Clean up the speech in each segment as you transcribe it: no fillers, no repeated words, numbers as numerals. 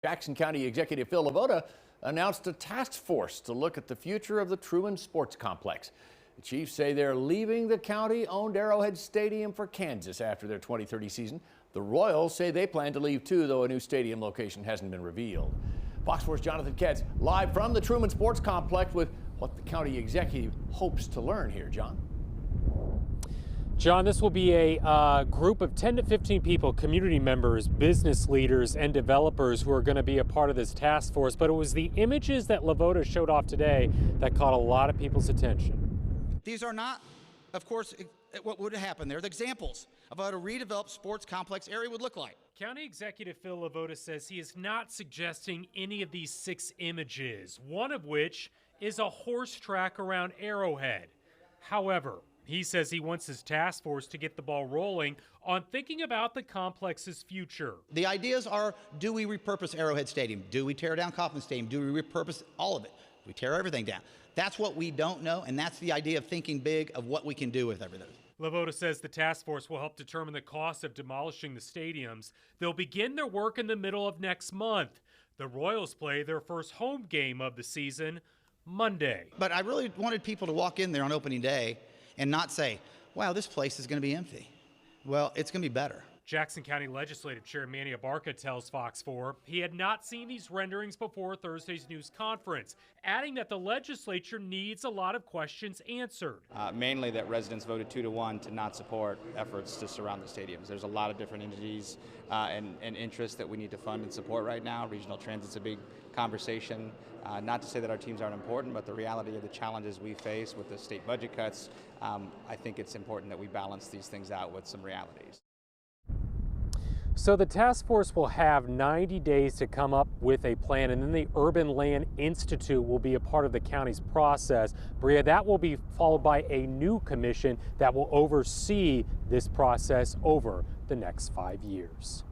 Jackson County Executive Phil LeVota announced a task force to look at the future of the Truman Sports Complex. The Chiefs say they're leaving the county-owned Arrowhead Stadium for Kansas after their 2030 season. The Royals say they plan to leave too, though a new stadium location hasn't been revealed. Fox 4's Jonathan Ketz live from the Truman Sports Complex with what the county executive hopes to learn here. John? John, this will be a group of 10 to 15 people, community members, business leaders, and developers who are going to be a part of this task force. But it was the images that LeVota showed off today that caught a lot of people's attention. These are not, of course, what would happen. They're the examples of what a redeveloped sports complex area would look like. County Executive Phil LeVota says he is not suggesting any of these 6 images, one of which is a horse track around Arrowhead. However, he says he wants his task force to get the ball rolling on thinking about the complex's future. The ideas are, do we repurpose Arrowhead Stadium? Do we tear down Kauffman Stadium? Do we repurpose all of it? Do we tear everything down? That's what we don't know, and that's the idea of thinking big of what we can do with everything. LeVota says the task force will help determine the cost of demolishing the stadiums. They'll begin their work in the middle of next month. The Royals play their first home game of the season Monday. But I really wanted people to walk in there on opening day and not say, wow, this place is going to be empty. Well, it's going to be better. Jackson County Legislative Chair Manny Abarca tells Fox 4 he had not seen these renderings before Thursday's news conference, adding that the legislature needs a lot of questions answered. Mainly that residents voted 2-1 to not support efforts to surround the stadiums. There's a lot of different entities and interests that we need to fund and support right now. Regional transit's a big conversation. Not to say that our teams aren't important, but the reality of the challenges we face with the state budget cuts, I think it's important that we balance these things out with some realities. So the task force will have 90 days to come up with a plan, and then the Urban Land Institute will be a part of the county's process. Bria, that will be followed by a new commission that will oversee this process over the next 5 years.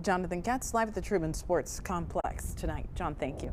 Jonathan Ketz live at the Truman Sports Complex tonight. John, thank you.